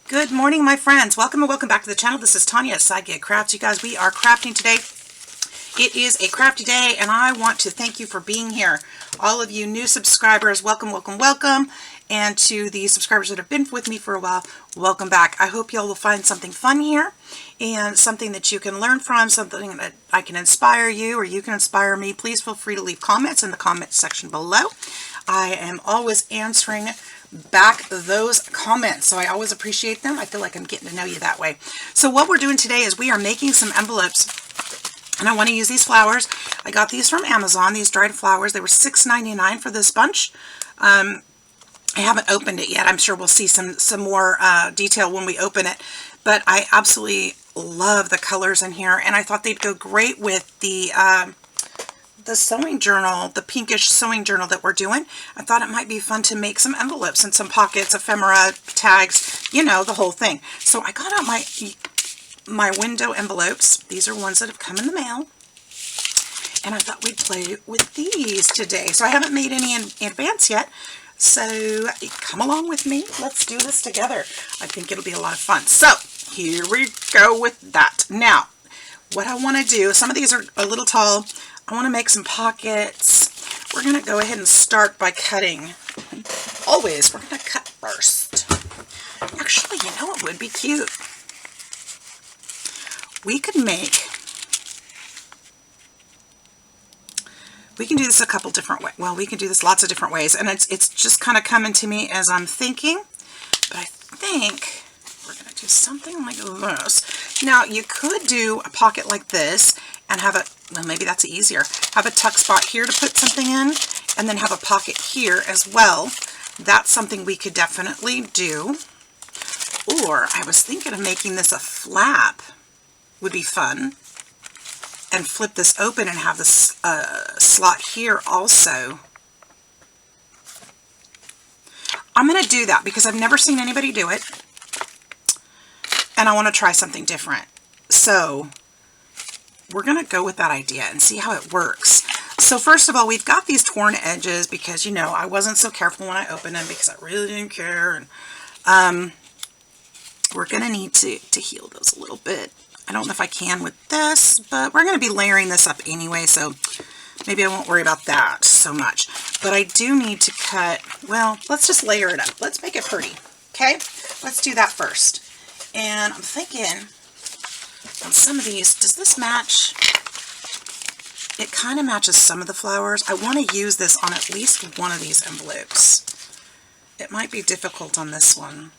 Good morning, my friends. Welcome and welcome back to the channel. This is Tanya at Sidegigcrafts. You guys, we are crafting today. It is a crafty day, and I want to thank you for being here. All of you new subscribers, welcome, welcome, welcome. And to the subscribers that have been with me for a while, welcome back. I hope y'all will find something fun here and something that you can learn from, something that I can inspire you or you can inspire me. Please feel free to leave comments in the comments section below. I am always answering back those comments, so I always appreciate them. I feel like I'm getting to know you that way. So what we're doing today is we are making some envelopes, and I want to use these flowers. I got these from Amazon, these dried flowers. They were $6.99 for this bunch. I haven't opened it yet. I'm sure we'll see some more detail when we open it, but I absolutely love the colors in here, and I thought they'd go great with the sewing journal, the pinkish sewing journal that we're doing. I thought it might be fun to make some envelopes and some pockets, ephemera, tags, you know, the whole thing. So I got out my window envelopes. These are ones that have come in the mail, and I thought we'd play with these today. So I haven't made any in advance yet, so come along with me. Let's do this together. I think it'll be a lot of fun. So here we go with that. Now, what I want to do, some of these are a little tall. I want to make some pockets. We're going to go ahead and start by cutting. Always, we're going to cut first. Actually, you know what would be cute? We can do this a couple different ways. Well, we can do this lots of different ways, and it's just kind of coming to me as I'm thinking. But I think we're going to do something like this. Now, you could do a pocket like this and have a, well, maybe that's easier. Have a tuck spot here to put something in, and then have a pocket here as well. That's something we could definitely do. Or I was thinking of making this a flap. Would be fun. And flip this open and have this slot here also. I'm going to do that because I've never seen anybody do it, and I want to try something different. So we're going to go with that idea and see how it works. So first of all, we've got these torn edges because, you know, I wasn't so careful when I opened them because I really didn't care. And we're going to need to heal those a little bit. I don't know if I can with this, but we're going to be layering this up anyway, so maybe I won't worry about that so much. But I do need to cut, well, let's just layer it up. Let's make it pretty, okay? Let's do that first. And I'm thinking on some of these, does this match? It kind of matches some of the flowers. I want to use this on at least one of these envelopes. It might be difficult on this one.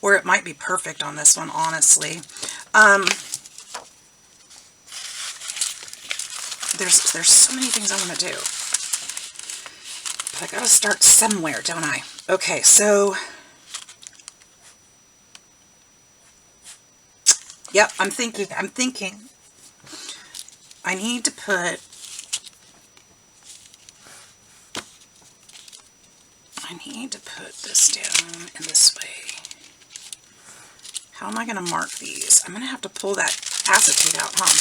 Or it might be perfect on this one, honestly. There's so many things I want to do. But I gotta start somewhere, don't I? Okay, so yep, I'm thinking I need to put, this down in this way. How am I going to mark these? I'm going to have to pull that acetate out, huh?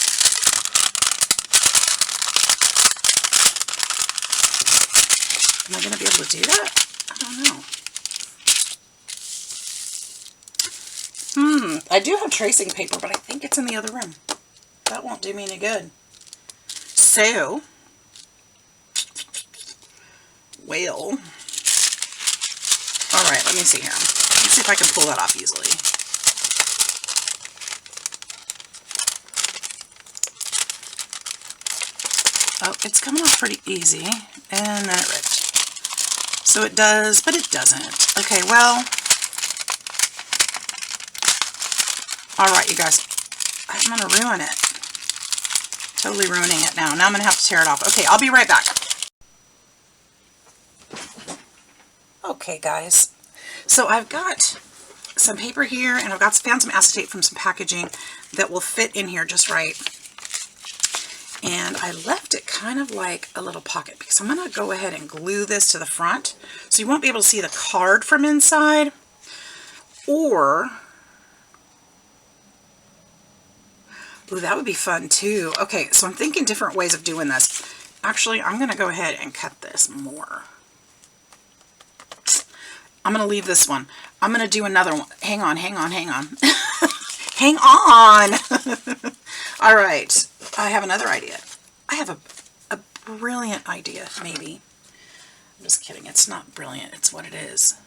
Am I going to be able to do that? I don't know. I do have tracing paper, but I think it's in the other room. That won't do me any good. So, well, all right, let me see here. Let's see if I can pull that off easily. Oh, it's coming off pretty easy, and then it ripped. So it does, but it doesn't. Okay, well, all right, you guys, I'm going to ruin it. Totally ruining it now. Now I'm going to have to tear it off. Okay, I'll be right back. Okay, guys, so I've got some paper here, and I've found some acetate from some packaging that will fit in here just right. And I left it kind of like a little pocket because I'm going to go ahead and glue this to the front. So you won't be able to see the card from inside. Or, ooh, that would be fun too. Okay, so I'm thinking different ways of doing this. Actually, I'm going to go ahead and cut this more. I'm going to leave this one. I'm going to do another one. Hang on. Hang on. All right. I have another idea. I have a brilliant idea, maybe. I'm just kidding. It's not brilliant. It's what it is.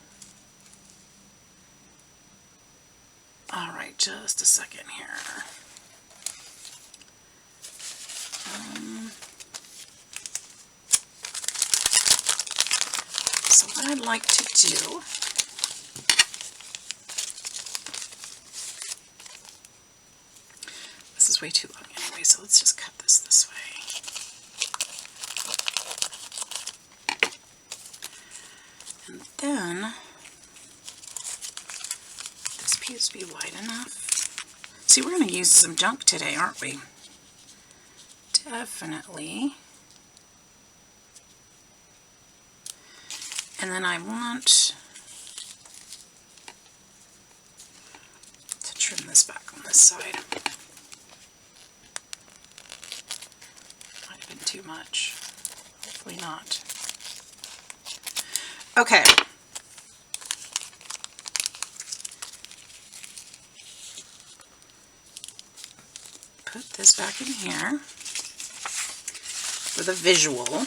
All right. Just a second here. So what I'd like to do, this is way too long anyway, so let's just cut this way. And then, this piece be wide enough. See, we're going to use some junk today, aren't we? Definitely. And then I want to trim this back on this side. Might have been too much. Hopefully not. Okay. Put this back in here for the visual.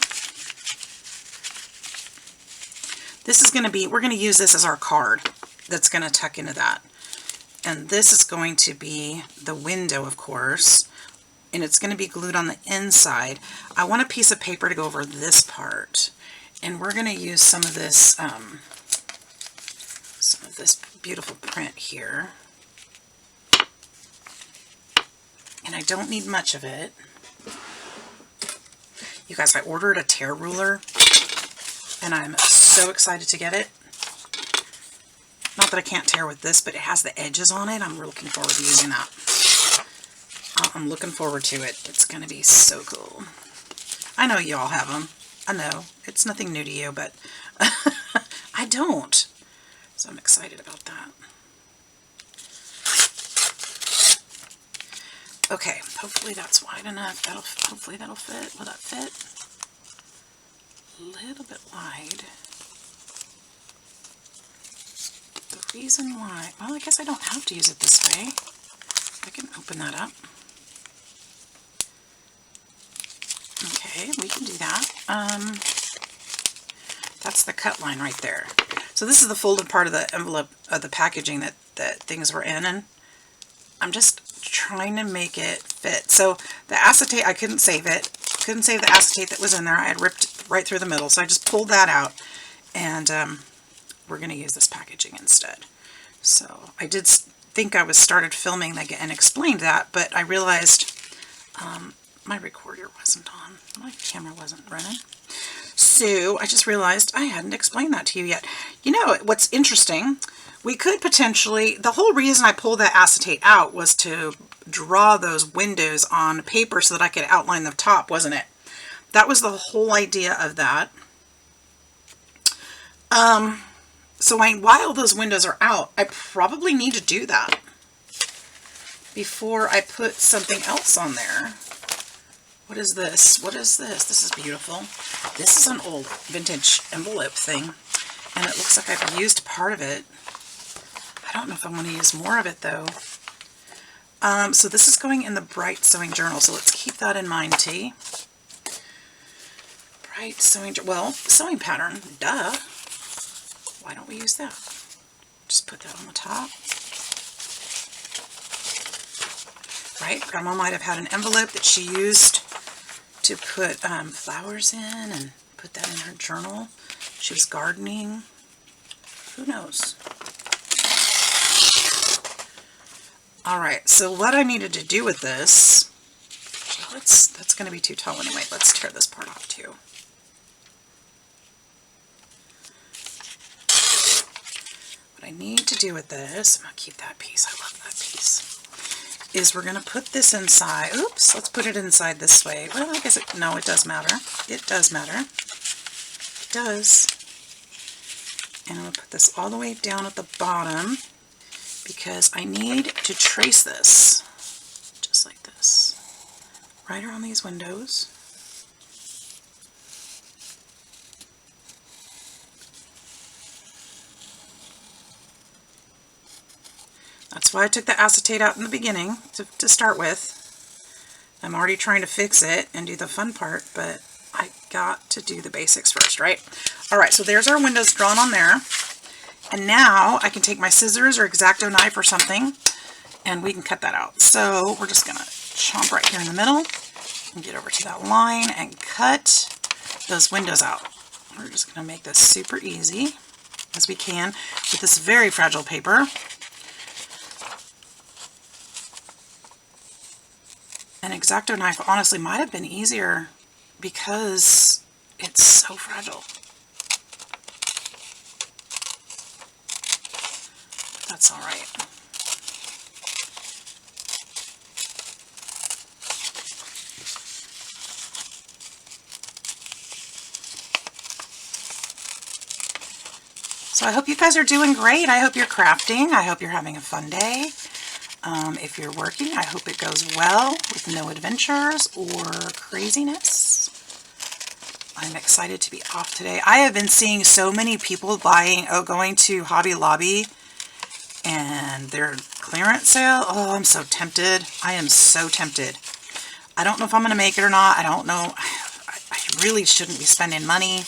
This is going to be, we're going to use this as our card that's going to tuck into that. And this is going to be the window, of course, and it's going to be glued on the inside. I want a piece of paper to go over this part, and we're going to use some of this beautiful print here. And I don't need much of it. You guys, I ordered a tear ruler, and I'm so excited to get it. Not that I can't tear with this, but it has the edges on it. I'm looking forward to using that. I'm looking forward to it. It's going to be so cool. I know you all have them. I know. It's nothing new to you, but I don't. So I'm excited about that. Okay, hopefully that's wide enough. Hopefully that'll fit. Will that fit? A little bit wide. The reason why, well, I guess I don't have to use it this way. I can open that up. Okay, we can do that. That's the cut line right there. So this is the folded part of the envelope of the packaging that things were in, and I'm just trying to make it fit. So the acetate, I couldn't save it. Couldn't save the acetate that was in there. I had ripped right through the middle, so I just pulled that out, and we're going to use this packaging instead. So I did think I was started filming and explained that, but I realized my recorder wasn't on. My camera wasn't running. So I just realized I hadn't explained that to you yet. You know, what's interesting, we could potentially, the whole reason I pulled that acetate out was to draw those windows on paper so that I could outline the top, wasn't it? That was the whole idea of that. So while those windows are out, I probably need to do that before I put something else on there. What is this? What is this? This is beautiful. This is an old vintage envelope thing, and it looks like I've used part of it. I don't know if I want to use more of it, though. So this is going in the Bright Sewing Journal, so let's keep that in mind, T. Bright Sewing Journal. Well, sewing pattern, duh. Why don't we use that? Just put that on the top. Right? Grandma might have had an envelope that she used to put flowers in and put that in her journal. She was gardening. Who knows? Alright, so what I needed to do with this, that's going to be too tall anyway. Let's tear this part off too. What I need to do with this, I'm going to keep that piece, I love that piece, is we're going to put this inside. Oops, let's put it inside this way. Well, I guess no, it does matter. It does matter. It does. And I'm going to put this all the way down at the bottom because I need to trace this just like this. Right around these windows. That's why I took the acetate out in the beginning to start with. I'm already trying to fix it and do the fun part, but I got to do the basics first, right? All right, so there's our windows drawn on there. And now I can take my scissors or X-Acto knife or something, and we can cut that out. So we're just going to chomp right here in the middle and get over to that line and cut those windows out. We're just going to make this super easy as we can with this very fragile paper. An X-Acto knife honestly might have been easier because it's so fragile. That's all right. So I hope you guys are doing great. I hope you're crafting. I hope you're having a fun day. If you're working, I hope it goes well with no adventures or craziness. I'm excited to be off today. I have been seeing so many people going to Hobby Lobby and their clearance sale. Oh, I'm so tempted. I am so tempted. I don't know if I'm going to make it or not. I don't know. I really shouldn't be spending money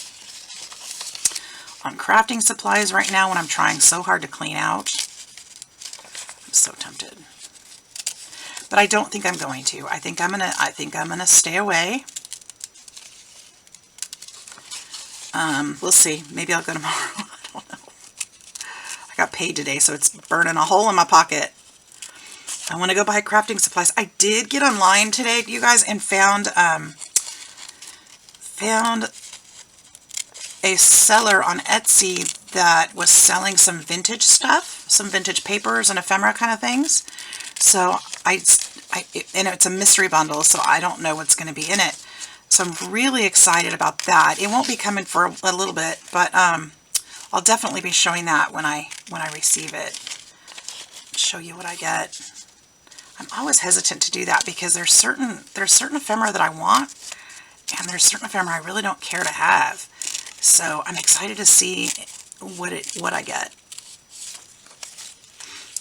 on crafting supplies right now when I'm trying so hard to clean out. I'm so tempted. But I don't think I'm going to. I think I'm gonna stay away. We'll see. Maybe I'll go tomorrow. I don't know. I got paid today, so it's burning a hole in my pocket. I want to go buy crafting supplies. I did get online today, you guys, and found a seller on Etsy that was selling some vintage stuff, some vintage papers and ephemera kind of things. So and it's a mystery bundle, so I don't know what's going to be in it. So I'm really excited about that. It won't be coming for a little bit, but I'll definitely be showing that when I receive it. Show you what I get. I'm always hesitant to do that because there's certain ephemera that I want, and there's certain ephemera I really don't care to have. So I'm excited to see what I get.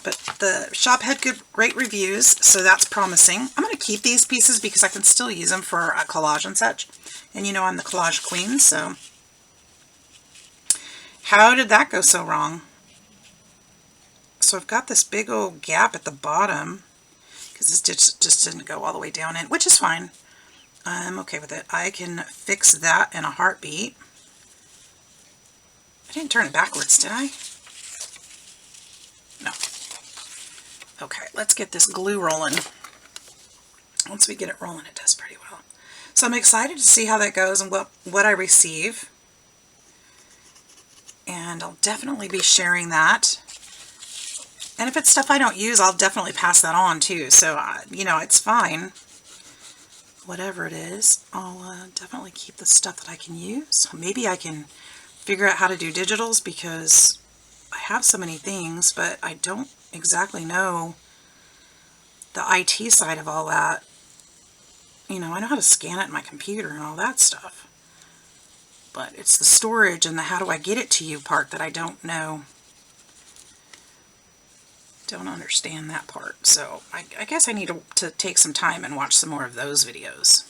But the shop had great reviews, so that's promising. I'm going to keep these pieces because I can still use them for a collage and such. And you know I'm the collage queen, so. How did that go so wrong? So I've got this big old gap at the bottom because this just didn't go all the way down in, which is fine. I'm okay with it. I can fix that in a heartbeat. I didn't turn it backwards, did I? No. Okay, let's get this glue rolling. Once we get it rolling, it does pretty well. So I'm excited to see how that goes and what I receive. And I'll definitely be sharing that. And if it's stuff I don't use, I'll definitely pass that on too. So, you know, it's fine. Whatever it is, I'll definitely keep the stuff that I can use. Maybe I can figure out how to do digitals because I have so many things, but I don't exactly know the IT side of all that. You know, I know how to scan it in my computer and all that stuff. But it's the storage and the how do I get it to you part that I don't know. Don't understand that part. So I guess I need to take some time and watch some more of those videos.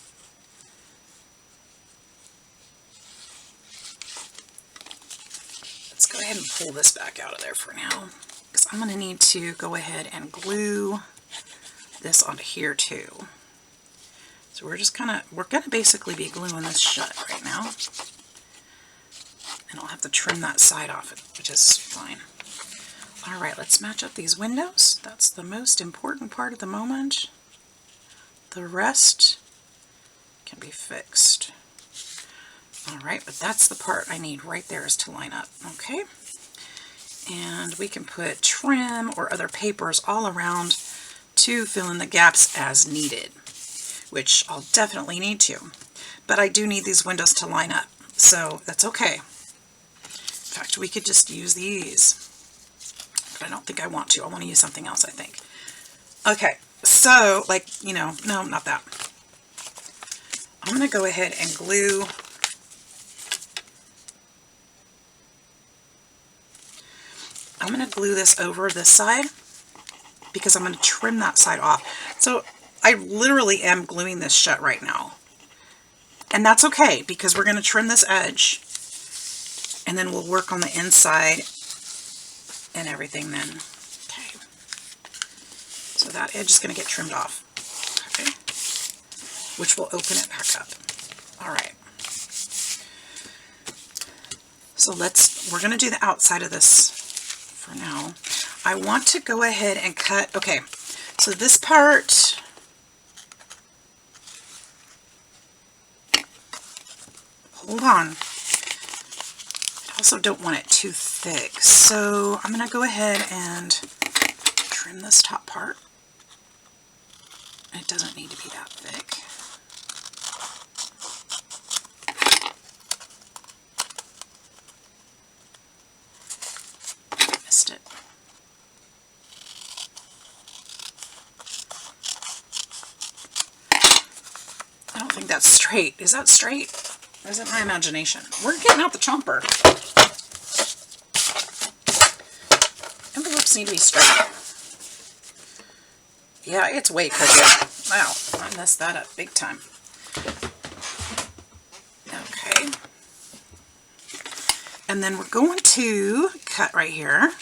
Let's go ahead and pull this back out of there for now, because I'm going to need to go ahead and glue this onto here too. So we're going to basically be gluing this shut right now. And I'll have to trim that side off, which is fine. All right, let's match up these windows. That's the most important part at the moment. The rest can be fixed. All right, but that's the part I need right there is to line up, okay? And we can put trim or other papers all around to fill in the gaps as needed, which I'll definitely need to. But I do need these windows to line up, so that's okay. In fact, we could just use these. But I don't think I want to. I want to use something else, I think. Okay, so, like, you know, no, not that. I'm going to go ahead and glue this over this side. because I'm going to trim that side off. So I literally am gluing this shut right now. And that's okay, because we're going to trim this edge, and then we'll work on the inside and everything then. Okay. So that edge is going to get trimmed off. Okay. Which will open it back up. All right. So we're going to do the outside of this for now. I want to go ahead and cut, okay, so this part, hold on. I also don't want it too thick, so I'm going to go ahead and trim this top part. It doesn't need to be that thick. Missed it. I don't think that's straight. Is that straight? Or is it my imagination? We're getting out the chomper. Envelopes need to be straight. Yeah, it's way crooked. Wow, I messed that up big time. Okay. And then we're going to cut right here,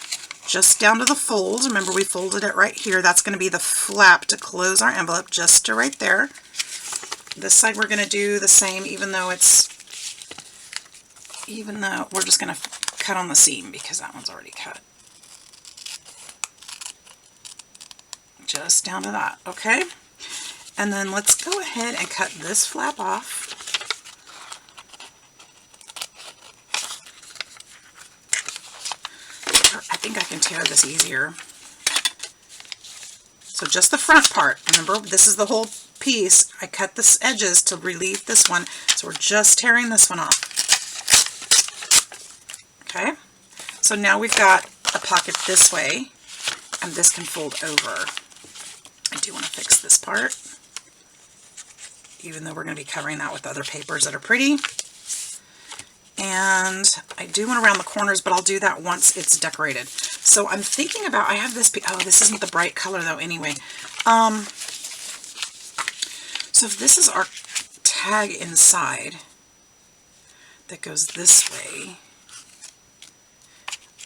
just down to the fold. Remember, we folded it right here. That's going to be the flap to close our envelope, just to right there. This side we're going to do the same, even though we're just going to cut on the seam because that one's already cut. Just down to that, okay? And then let's go ahead and cut this flap off. I think I can tear this easier. So just the front part. Remember, this is the whole piece. I cut the edges to relieve this one, so we're just tearing this one off. Okay, so now we've got a pocket this way, and this can fold over. I do want to fix this part, even though we're going to be covering that with other papers that are pretty. And I do want to round the corners, but I'll do that once it's decorated. So I'm thinking about, I have this, oh, this isn't the bright color though anyway. So if this is our tag inside that goes this way,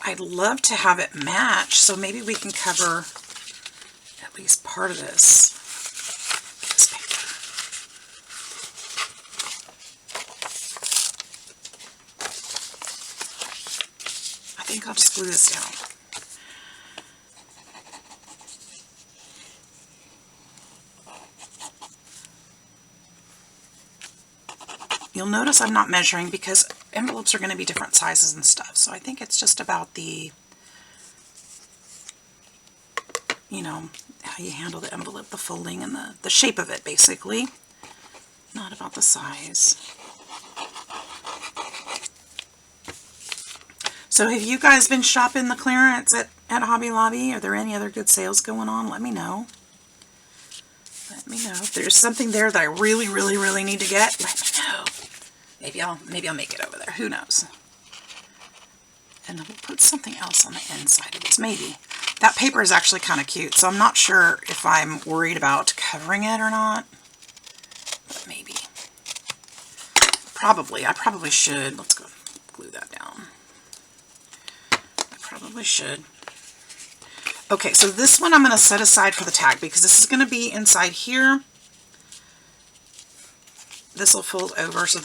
I'd love to have it match, so maybe we can cover at least part of this. This paper. I think I'll just glue this down. You'll notice I'm not measuring because envelopes are going to be different sizes and stuff. So I think it's just about the, you know, how you handle the envelope, the folding, and the shape of it, basically. Not about the size. So have you guys been shopping the clearance at Hobby Lobby? Are there any other good sales going on? Let me know. Let me know. If there's something there that I really, really, really need to get, let me know. Maybe I'll make it over there. Who knows? And then we'll put something else on the inside of this. Maybe. That paper is actually kind of cute, so I'm not sure if I'm worried about covering it or not. But maybe. Probably. I probably should. Let's go glue that down. I probably should. Okay, so this one I'm going to set aside for the tag because this is going to be inside here. This will fold over, so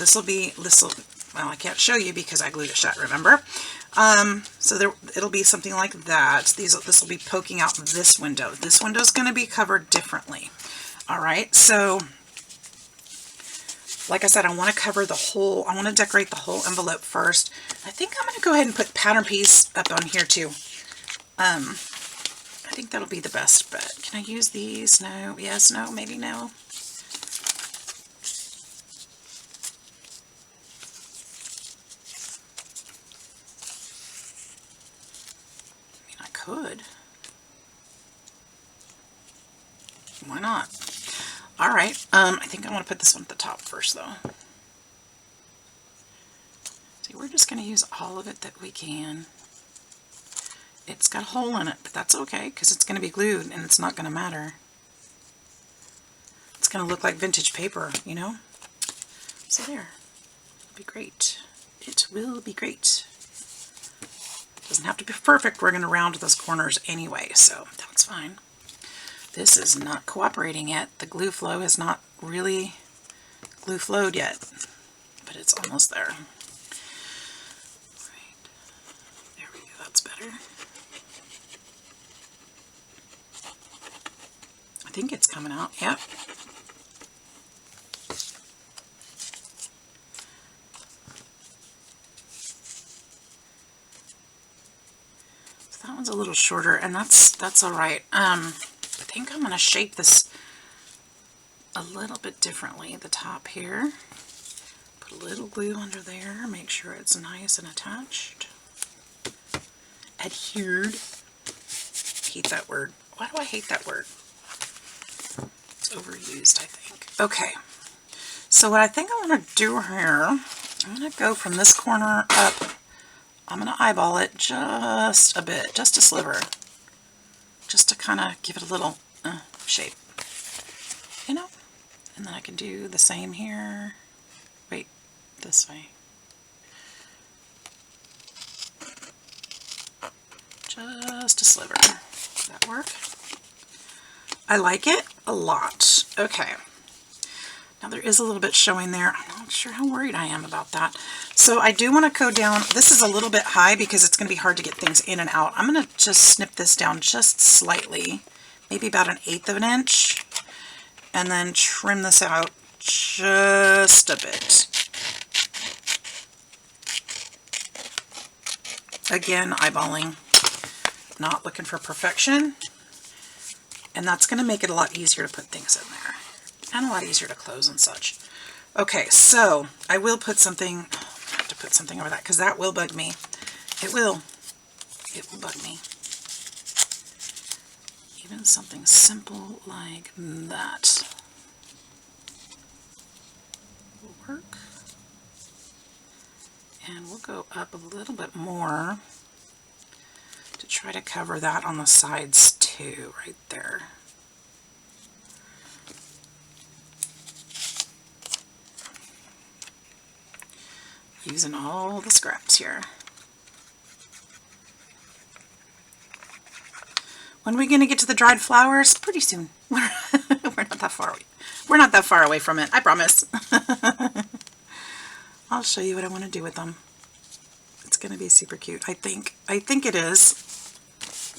well, I can't show you because I glued it shut, remember? So it'll be something like that. This will be poking out this window. This window is going to be covered differently. All right, so like I said, I want to cover the whole, I want to decorate the whole envelope first. I think I'm going to go ahead and put pattern piece up on here too. I think that'll be the best bet. Can I use these? No. Yes, no, maybe no. Could. Why not? All right. I think I want to put this one at the top first, though. See, we're just going to use all of it that we can. It's got a hole in it, but that's okay because it's going to be glued and it's not going to matter. It's going to look like vintage paper, you know? So there. It'll be great. It will be great. Doesn't have to be perfect. We're going to round those corners anyway, so that's fine. This is not cooperating yet. The glue flow has not really glue flowed yet, but it's almost there. Right. There we go. That's better. I think it's coming out. Yep. So that one's a little shorter, and that's all right. I think I'm going to shape this a little bit differently. The top here. Put a little glue under there. Make sure it's nice and attached. Adhered. Hate that word. Why do I hate that word? It's overused, I think. Okay. So what I think I want to do here, I'm going to go from this corner up. I'm going to eyeball it just a bit, just a sliver. Just to kind of give it a little shape. You know? And then I can do the same here. Wait, this way. Just a sliver. Does that work? I like it a lot. Okay. Now there is a little bit showing there. I'm not sure how worried I am about that. So I do want to go down. This is a little bit high because it's going to be hard to get things in and out. I'm going to just snip this down just slightly. Maybe about 1/8 of an inch. And then trim this out just a bit. Again, eyeballing. Not looking for perfection. And that's going to make it a lot easier to put things in there. And a lot easier to close and such. Okay, so I will put something, I have to put something over that because that will bug me. It will. It will bug me. Even something simple like that will work. And we'll go up a little bit more to try to cover that on the sides too, right there. Using all the scraps here. When are we going to get to the dried flowers? Pretty soon. We're not that far away. We're not that far away from it, I promise. I'll show you what I want to do with them. It's going to be super cute, I think. I think it is.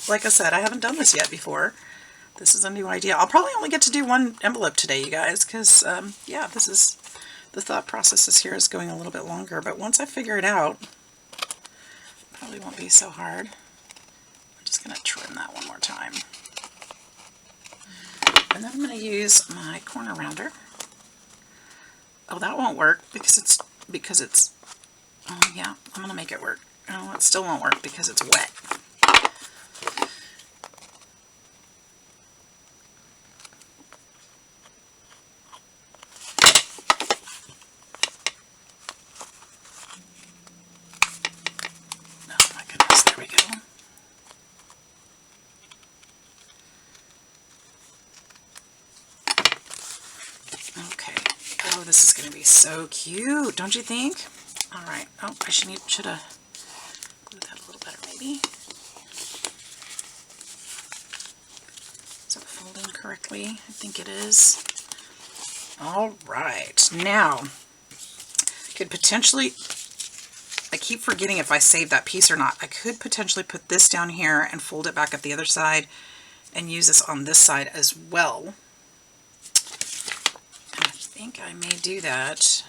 Like I said, I haven't done this yet before. This is a new idea. I'll probably only get to do one envelope today, you guys, because, yeah, this is, the thought process here is going a little bit longer, but once I figure it out, it probably won't be so hard. I'm just going to trim that one more time. And then I'm going to use my corner rounder. Oh, that won't work because it's, oh yeah, I'm going to make it work. Oh, it still won't work because it's wet. Oh my goodness, there we go. Okay. Oh, this is going to be so cute, don't you think? All right. Oh, I should have glued that a little better, maybe. Is it folding correctly? I think it is. All right. Now, could potentially, I keep forgetting if I saved that piece or not. I could potentially put this down here and fold it back up the other side and use this on this side as well. And I think I may do that.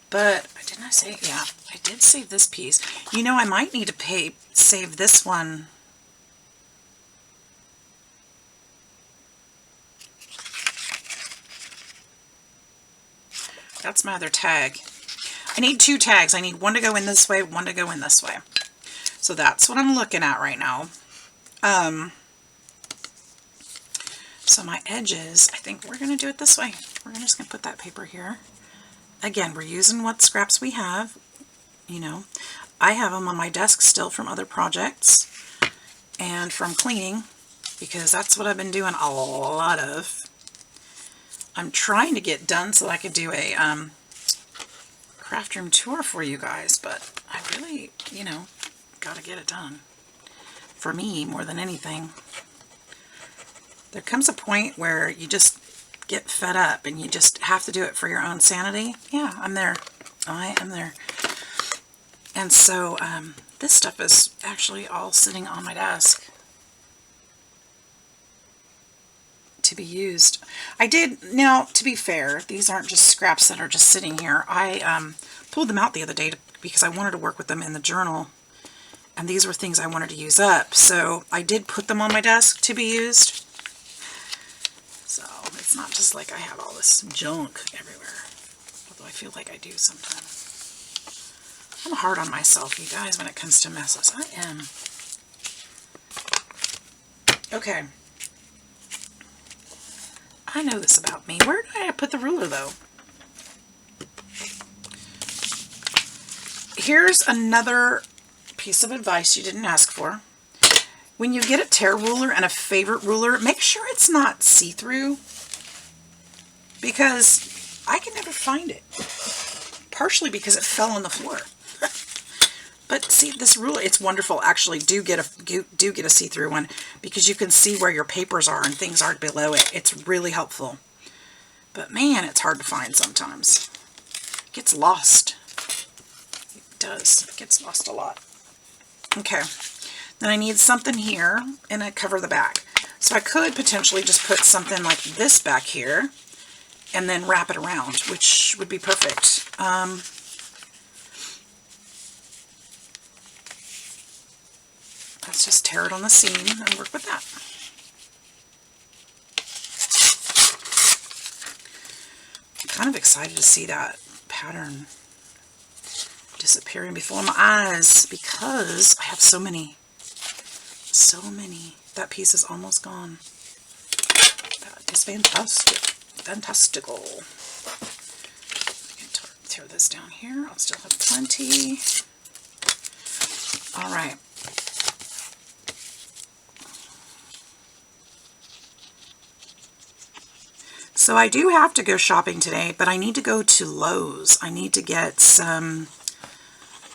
But, didn't I say, yeah, I did save this piece. You know, I might need to save this one. That's my other tag. I need 2 tags. I need one to go in this way, one to go in this way. So that's what I'm looking at right now. So my edges, I think we're going to do it this way. We're just going to put that paper here. Again, we're using what scraps we have, you know. I have them on my desk still from other projects and from cleaning, because that's what I've been doing a lot of. I'm trying to get done so I could do a craft room tour for you guys, but I really, you know, got to get it done. For me, more than anything. There comes a point where you just get fed up and you just have to do it for your own sanity. Yeah, I'm there. I am there. And so this stuff is actually all sitting on my desk to be used. I did, now to be fair, these aren't just scraps that are just sitting here. I pulled them out the other day because I wanted to work with them in the journal, and these were things I wanted to use up. So I did put them on my desk to be used. So it's not just like I have all this junk everywhere, although I feel like I do sometimes. I'm hard on myself, you guys, when it comes to messes. I am. Okay. I know this about me. Where did I put the ruler, though? Here's another piece of advice you didn't ask for. When you get a tear ruler and a favorite ruler, make sure it's not see-through, because I can never find it. Partially because it fell on the floor. But see, this ruler, it's wonderful. Actually, do get a see-through one, because you can see where your papers are and things are below it. It's really helpful. But man, it's hard to find sometimes. It gets lost. It does. It gets lost a lot. Okay. Then I need something here, and I cover the back. So I could potentially just put something like this back here, and then wrap it around, which would be perfect. Let's just tear it on the seam and work with that. I'm kind of excited to see that pattern disappearing before my eyes, because I have so many. So many. That piece is almost gone. That is fantastic. Fantastical. I can tear this down here. I'll still have plenty. All right. So I do have to go shopping today, but I need to go to Lowe's. I need to get some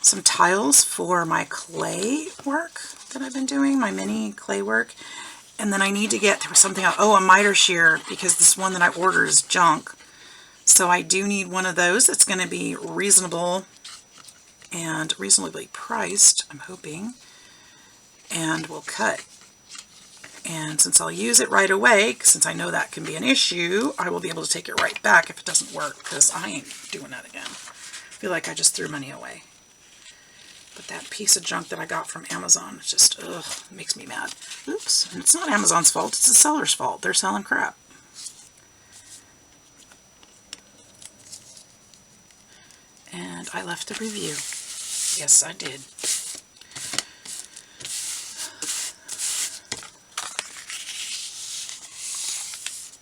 tiles for my clay work that I've been doing, my mini clay work. And then I need to get something else. Oh, a miter shear, because this one that I ordered is junk. So I do need one of those that's going to be reasonable and reasonably priced, I'm hoping, and will cut. And since I'll use it right away, since I know that can be an issue, I will be able to take it right back if it doesn't work, because I ain't doing that again. I feel like I just threw money away. But that piece of junk that I got from Amazon, it just, ugh, makes me mad. Oops, and it's not Amazon's fault, it's the seller's fault. They're selling crap. And I left a review. Yes, I did.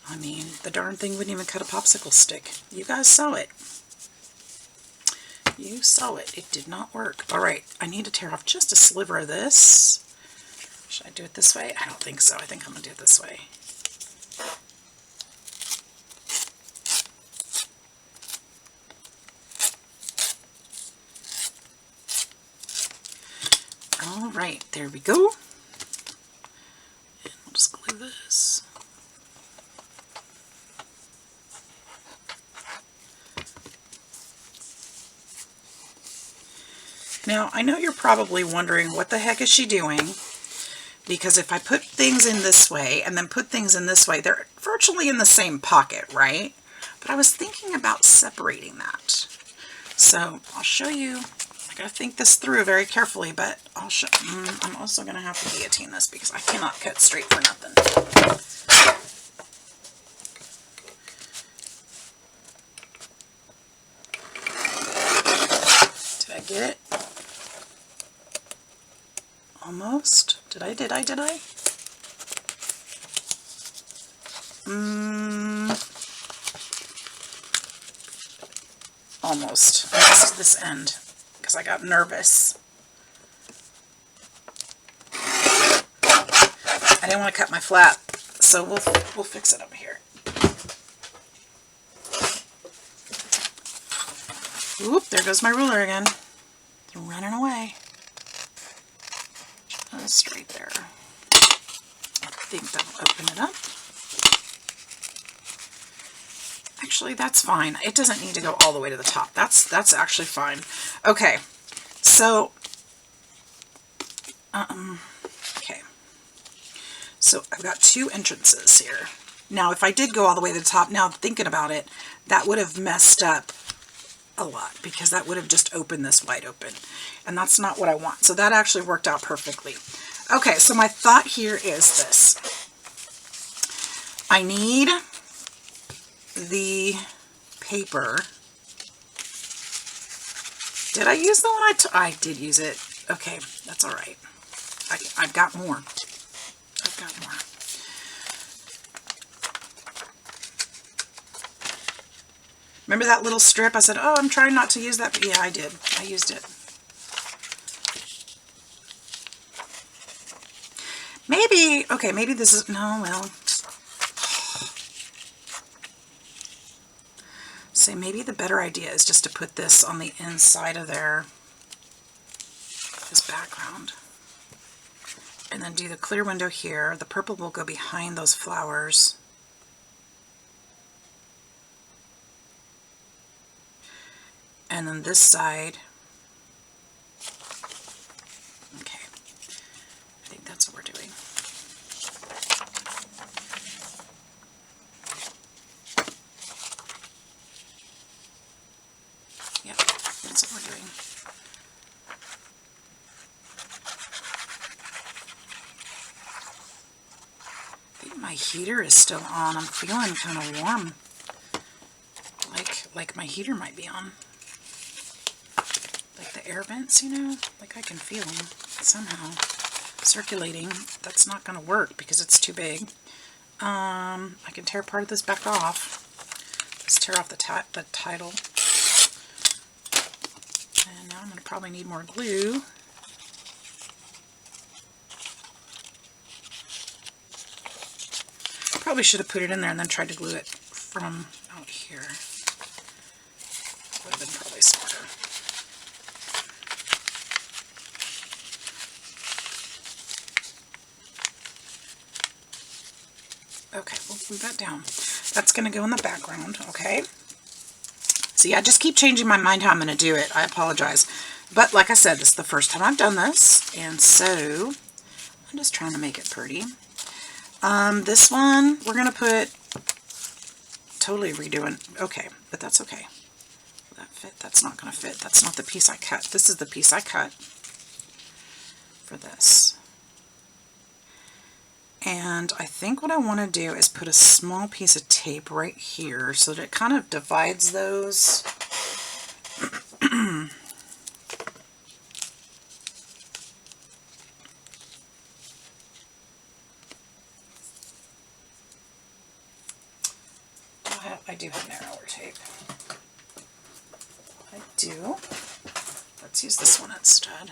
I mean, the darn thing wouldn't even cut a popsicle stick. You guys saw it. You saw it. It did not work. All right, I need to tear off just a sliver of this. Should I do it this way? I don't think so. I think I'm going to do it this way. All right, there we go. And we'll just glue this. Now, I know you're probably wondering, what the heck is she doing? Because if I put things in this way and then put things in this way, they're virtually in the same pocket, right? But I was thinking about separating that. So I'll show you. I gotta think this through very carefully, but I'll show. I'm also gonna have to guillotine this because I cannot cut straight for nothing. Did I get it? Almost. Did I? Almost. I missed this end because I got nervous. I didn't want to cut my flap, so we'll fix it over here. Oop, there goes my ruler again. It's running away. Just right there. I think that'll open it up. Actually, that's fine. It doesn't need to go all the way to the top. That's actually fine. Okay, so okay. So I've got 2 entrances here. Now, if I did go all the way to the top, now thinking about it, that would have messed up a lot because that would have just opened this wide open, and that's not what I want. So that actually worked out perfectly. Okay, so my thought here is this. I need the paper. Did I use the one I did use it. Okay, that's all right. I've got more. I've got more. Remember that little strip? I said, oh, I'm trying not to use that, but yeah, I did. I used it. Maybe, okay, maybe this is, no, well. So maybe the better idea is just to put this on the inside of there, this background. And then do the clear window here. The purple will go behind those flowers. And then this side. Okay. I think that's what we're doing. Yep, that's what we're doing. I think my heater is still on. I'm feeling kind of warm. Like my heater might be on. Like the air vents, you know? Like I can feel them somehow circulating. That's not going to work because it's too big. I can tear part of this back off. Just tear off the title. And now I'm going to probably need more glue. Probably should have put it in there and then tried to glue it from out here. Would have been probably smarter. Okay, we'll move that down. That's going to go in the background, okay? See, I just keep changing my mind how I'm going to do it. I apologize. But like I said, this is the first time I've done this, and so I'm just trying to make it pretty. This one, we're going to put, totally redoing, okay, but that's okay. Will that fit? That's not going to fit. That's not the piece I cut. This is the piece I cut for this. And I think what I want to do is put a small piece of tape right here so that it kind of divides those. I do have narrower tape. I do. Let's use this one instead.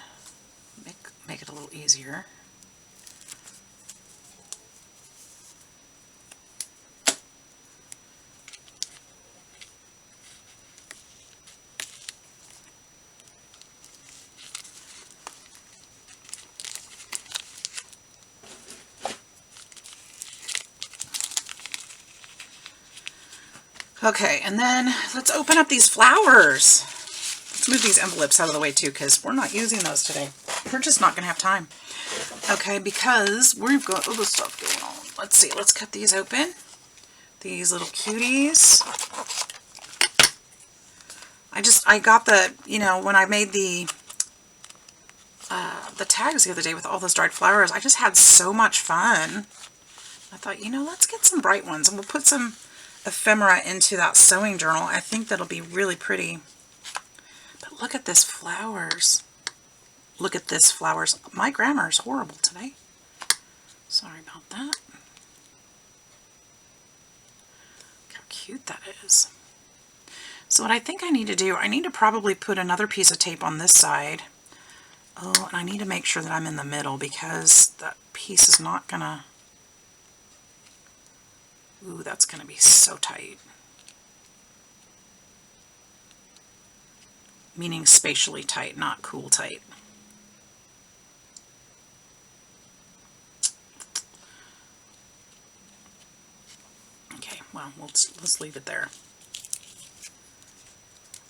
Make it a little easier. Okay, and then let's open up these flowers. Let's move these envelopes out of the way too, because we're not using those today. We're just not going to have time. Okay, because we've got other stuff going on. Let's see, let's cut these open. These little cuties. I got the, you know, when I made the tags the other day with all those dried flowers, I just had so much fun. I thought, you know, let's get some bright ones, and we'll put some ephemera into that sewing journal. I think that'll be really pretty. But look at this flowers. Look at this flowers. My grammar is horrible today. Sorry about that. Look how cute that is. So what I think I need to do, I need to probably put another piece of tape on this side. Oh, and I need to make sure that I'm in the middle because that piece is not gonna Ooh, that's going to be so tight. Meaning spatially tight, not cool tight. Okay, well, let's leave it there.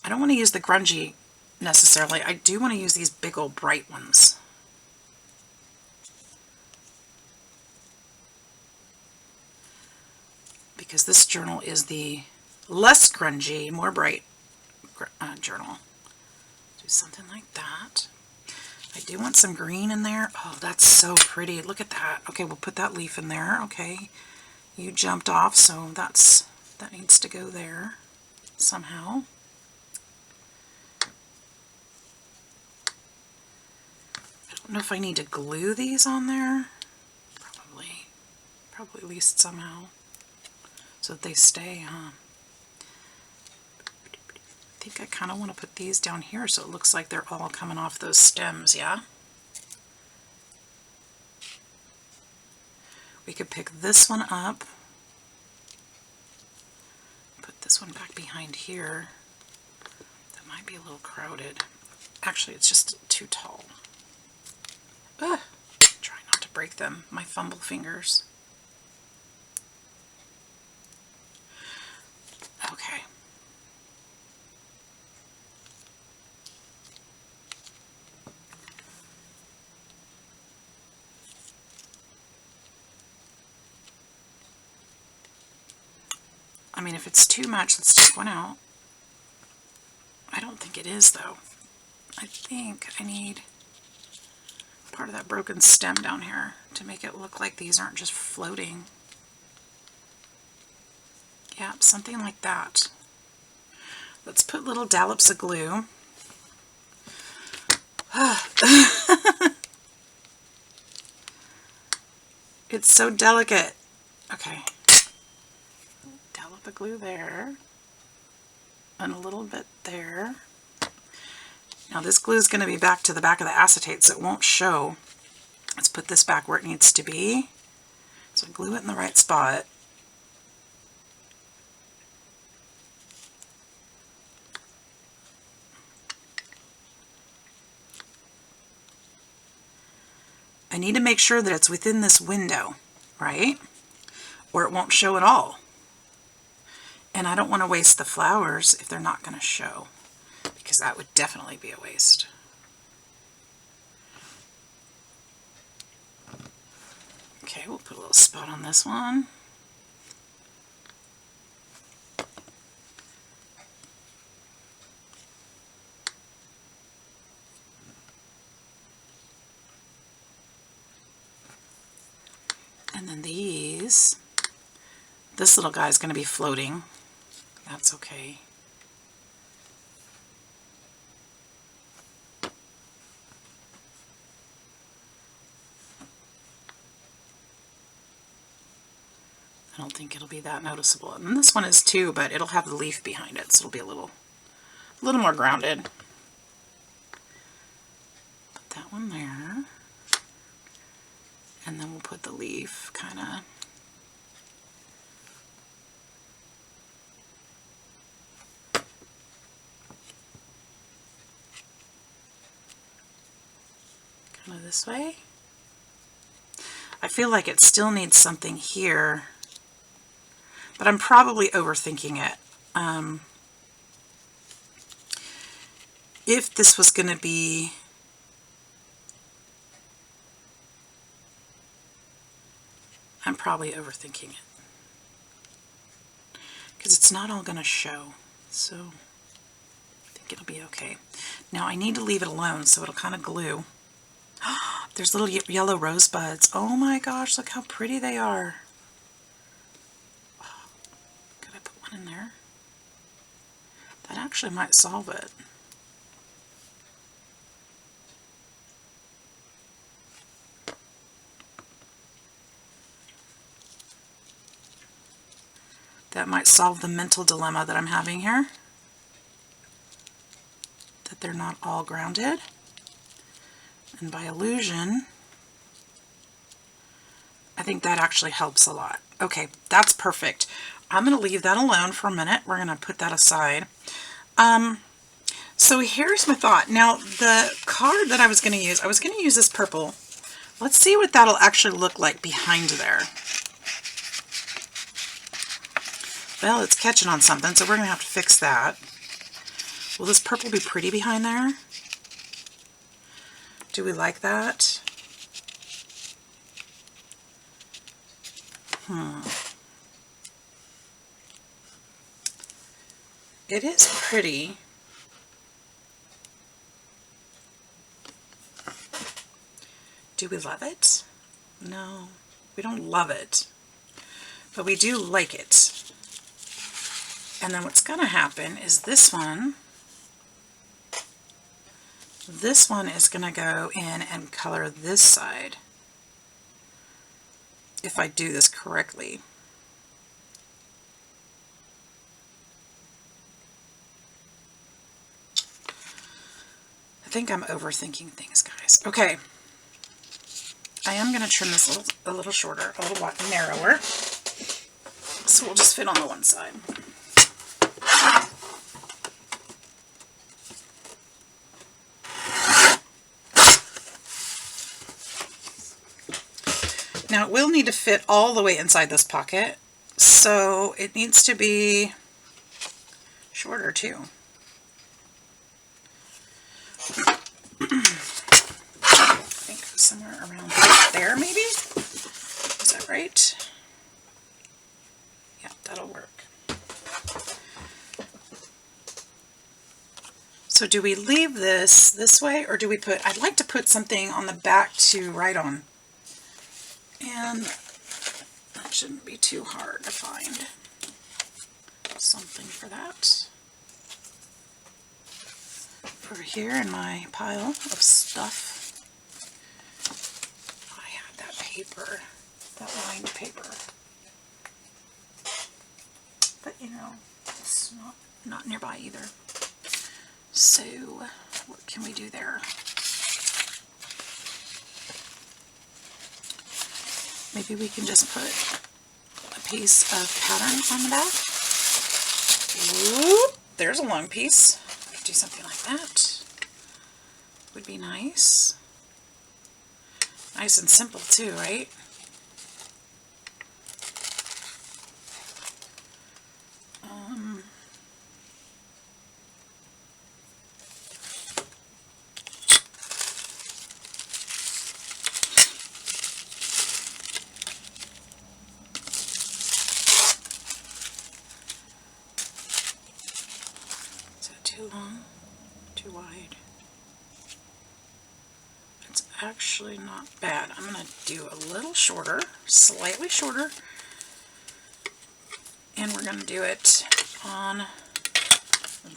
I don't want to use the grungy necessarily. I do want to use these big old bright ones. Because this journal is the less grungy, more bright journal. Do something like that. I do want some green in there. Oh, that's so pretty. Look at that. Okay, we'll put that leaf in there. Okay, you jumped off, so that needs to go there somehow. I don't know if I need to glue these on there. Probably at least somehow, so that they stay, huh? I think I kind of want to put these down here so it looks like they're all coming off those stems, yeah? We could pick this one up, put this one back behind here. That might be a little crowded. Actually, it's just too tall. Ugh. Try not to break them, my fumble fingers. Okay. I mean, if it's too much, let's take one out. I don't think it is, though. I think I need part of that broken stem down here to make it look like these aren't just floating. Yeah, something like that. Let's put little dollops of glue. It's so delicate. Okay. Dollop of glue there. And a little bit there. Now this glue is going to be back to the back of the acetate, so it won't show. Let's put this back where it needs to be. So glue it in the right spot. I need to make sure that it's within this window, right? Or it won't show at all. And I don't want to waste the flowers if they're not going to show, because that would definitely be a waste. Okay, we'll put a little spot on this one. And then these, this little guy is going to be floating. That's okay. I don't think it'll be that noticeable. And this one is too, but it'll have the leaf behind it, so it'll be a little more grounded. Put that one there. And then we'll put the leaf kind of this way. I feel like it still needs something here, but I'm probably overthinking it. If this was going to be I'm probably overthinking it because it's not all going to show, so I think it'll be okay. Now I need to leave it alone so it'll kind of glue. There's little yellow rosebuds. Oh my gosh, look how pretty they are. Could I put one in there? That actually might solve it. That might solve the mental dilemma that I'm having here. That they're not all grounded. And by illusion, I think that actually helps a lot. Okay, that's perfect. I'm going to leave that alone for a minute. We're going to put that aside. So here's my thought. Now, the card that I was going to use this purple. Let's see what that'll actually look like behind there. Well, it's catching on something, so we're going to have to fix that. Will this purple be pretty behind there? Do we like that? It is pretty. Do we love it? No, we don't love it, but we do like it. And then what's going to happen is this one is going to go in and color this side, if I do this correctly. I think I'm overthinking things, guys. Okay. I am going to trim this a little shorter, a little narrower. So we'll just fit on the one side. Now it will need to fit all the way inside this pocket, so it needs to be shorter too. I think somewhere around there maybe? Is that right? Yeah, that'll work. So do we leave this way, or do we put, I'd like to put something on the back to write on. And that shouldn't be too hard to find something for that. Over here in my pile of stuff, I had that paper, that lined paper. But you know, it's not nearby either. So what can we do there? Maybe we can just put a piece of pattern on the back. Whoop, there's a long piece. I could do something like that. Would be nice. Nice and simple too, right? Too long, too wide. It's actually not bad. I'm going to do a little shorter, slightly shorter, and we're going to do it on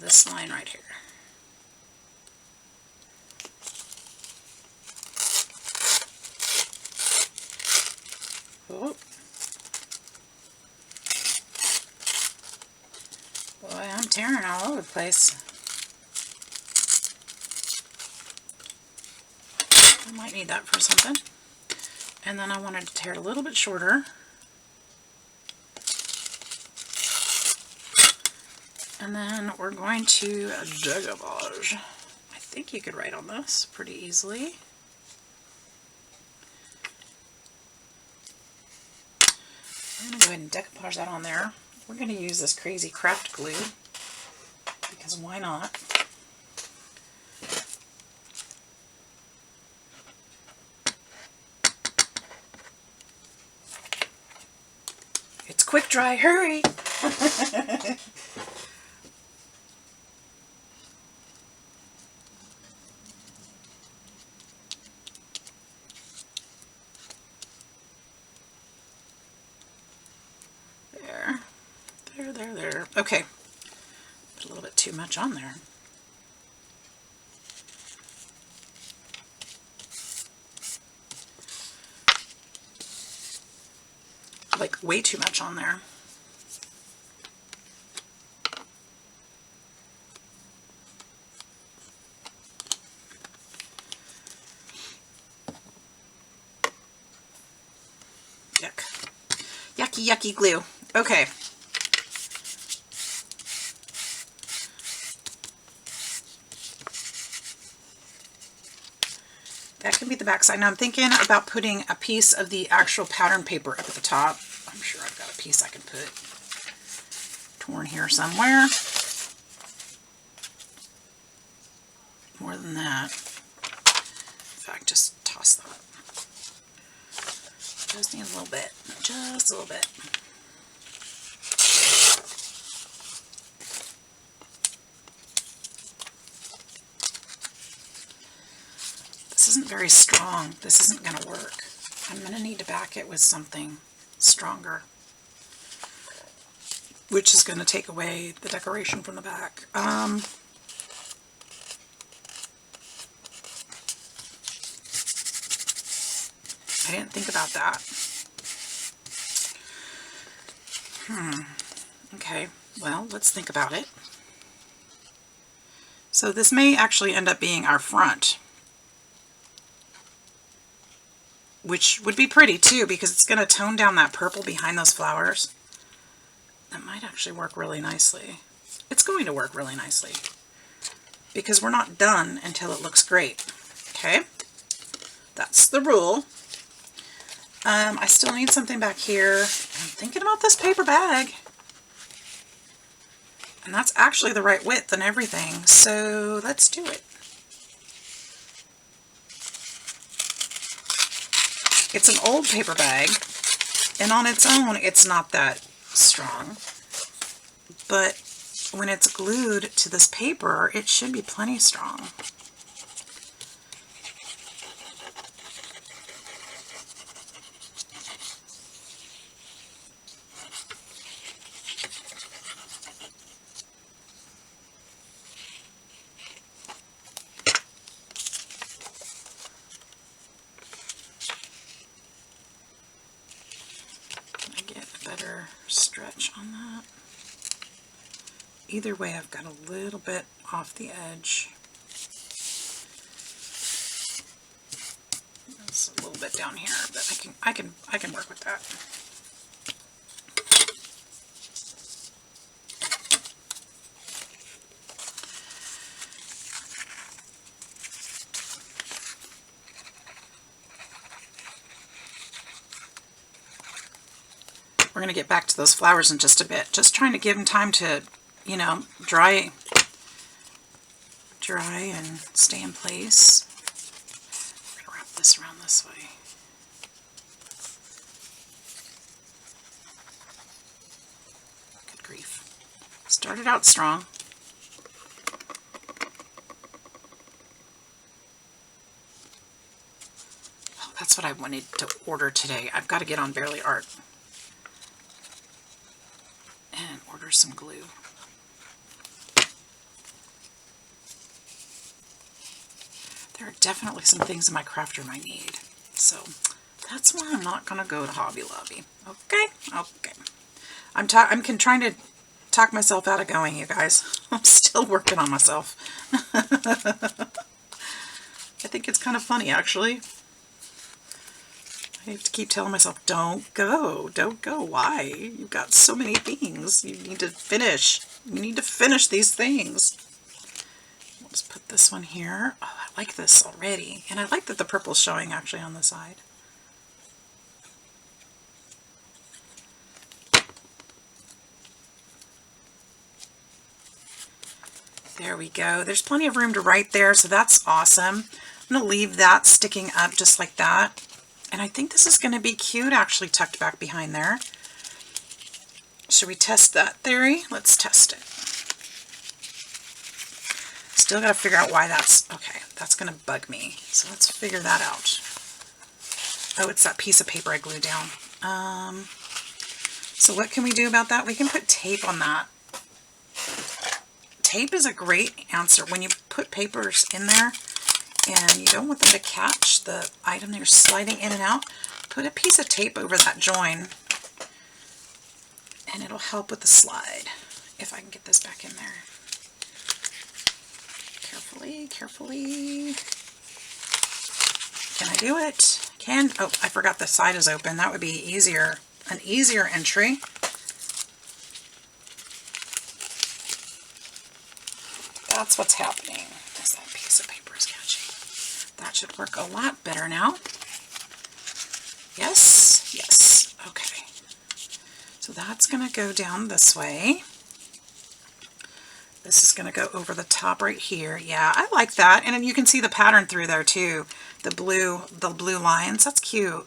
this line right here. Oh. Boy, I'm tearing all over the place. I might need that for something. And then I wanted to tear it a little bit shorter. And then we're going to decoupage. I think you could write on this pretty easily. I'm going to go ahead and decoupage that on there. We're going to use this crazy craft glue, because why not? It's quick dry, hurry! There. Okay. Put a little bit too much on there. Like way too much on there. Yeah, yucky, yucky glue. Okay. That can be the back side. Now I'm thinking about putting a piece of the actual pattern paper up at the top. I'm sure I've got a piece I can put torn here somewhere. More than that. In fact, just toss that. Just need a little bit. Just a little bit. This isn't very strong. This isn't going to work. I'm going to need to back it with something stronger, which is going to take away the decoration from the back. I didn't think about that. Okay, well, let's think about it. So this may actually end up being our front, which would be pretty too, because it's going to tone down that purple behind those flowers. That might actually work really nicely. It's going to work really nicely, because we're not done until it looks great. Okay, that's the rule. I still need something back here. I'm thinking about this paper bag. And that's actually the right width and everything, so let's do it. It's an old paper bag, and on its own, it's not that strong. But when it's glued to this paper, it should be plenty strong. Stretch on that. Either way, I've got a little bit off the edge. That's a little bit down here, but I can work with that. We're going to get back to those flowers in just a bit. Just trying to give them time to, you know, dry and stay in place. I'm going to wrap this around this way. Good grief. Started out strong. Oh, that's what I wanted to order today. I've got to get on Barely Art and order some glue. There are definitely some things in my craft room I need, so that's why I'm not going to go to Hobby Lobby. Okay, okay. I'm trying to talk myself out of going, you guys. I'm still working on myself. I think it's kind of funny, actually. I have to keep telling myself, don't go, don't go. Why? You've got so many things you need to finish. You need to finish these things. We'll just put this one here. Oh, I like this already. And I like that the purple's showing actually on the side. There we go. There's plenty of room to write there, so that's awesome. I'm going to leave that sticking up just like that. And I think this is going to be cute, actually, tucked back behind there. Should we test that theory? Let's test it. Still got to figure out why that's... Okay, that's going to bug me. So let's figure that out. Oh, it's that piece of paper I glued down. So what can we do about that? We can put tape on that. Tape is a great answer. When you put papers in there, and you don't want them to catch the item that you're sliding in and out, put a piece of tape over that join, and it'll help with the slide. If I can get this back in there. Carefully, carefully. Can I do it? Oh, I forgot the side is open. That would be easier. an easier entry. That's what's happening. Is that piece of paper is catchy. That should work a lot better now. Yes, yes, okay. So that's going to go down this way. This is going to go over the top right here. Yeah, I like that. And then you can see the pattern through there too. The blue lines. That's cute.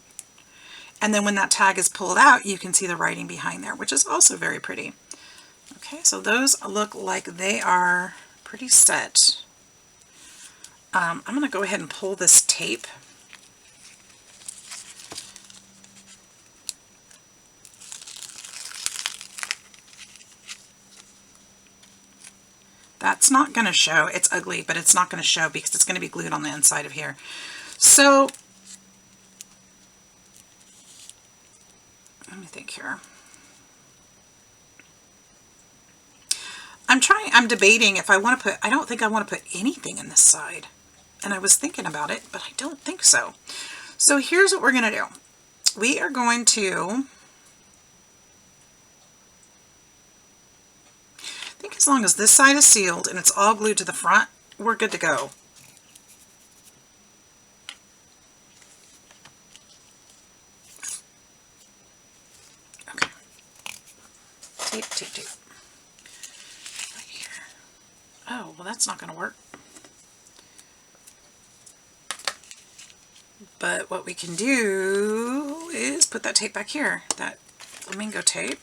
And then when that tag is pulled out, you can see the writing behind there, which is also very pretty. Okay, so those look like they are pretty set. I'm going to go ahead and pull this tape. That's not going to show. It's ugly, but it's not going to show because it's going to be glued on the inside of here. So, let me think here. I'm debating if I want to put, I don't think I want to put anything in this side. And I was thinking about it, but I don't think so. So here's what we're going to do. We are going to, I think as long as this side is sealed and it's all glued to the front, we're good to go. Okay. Tape, tape, tape. Right here. Oh, well that's not going to work. But what we can do is put that tape back here, that flamingo tape.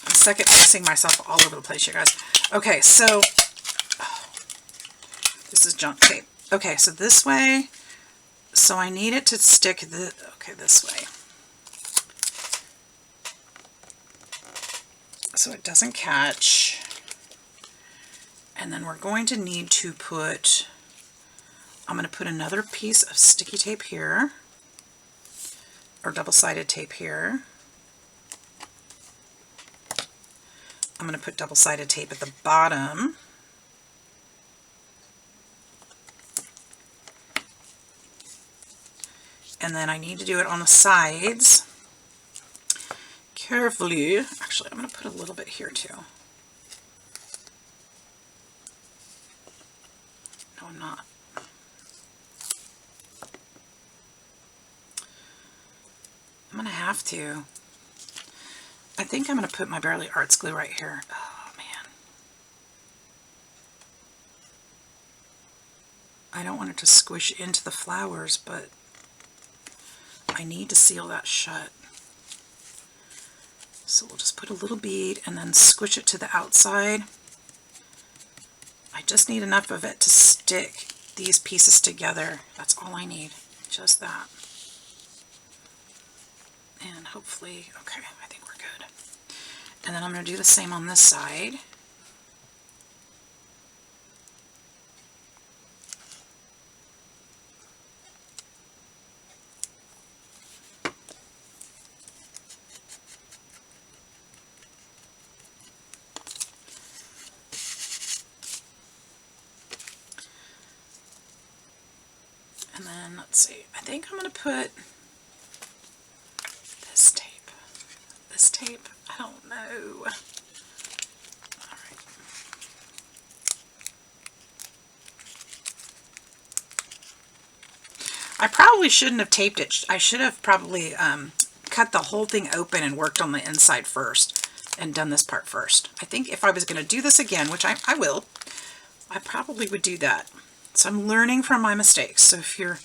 I'm second guessing myself all over the place, you guys. Okay, so this is junk tape. Okay, so this way, so I need it to stick this way. So it doesn't catch. And then we're going to need to put, I'm going to put another piece of sticky tape here, or double-sided tape here. I'm going to put double-sided tape at the bottom. And then I need to do it on the sides. Carefully. Actually, I'm going to put a little bit here too. No, I'm not. I'm going to have to. I think I'm going to put my Bearly Arts glue right here. Oh, man. I don't want it to squish into the flowers, but I need to seal that shut. So we'll just put a little bead and then squish it to the outside. I just need enough of it to stick these pieces together. That's all I need. Just that. And hopefully, okay, I think we're good. And then I'm going to do the same on this side. And then, let's see, I think I'm going to put this tape. This tape, I don't know. All right. I probably shouldn't have taped it. I should have probably cut the whole thing open and worked on the inside first and done this part first. I think if I was going to do this again, which I will, I probably would do that. So I'm learning from my mistakes. So if you're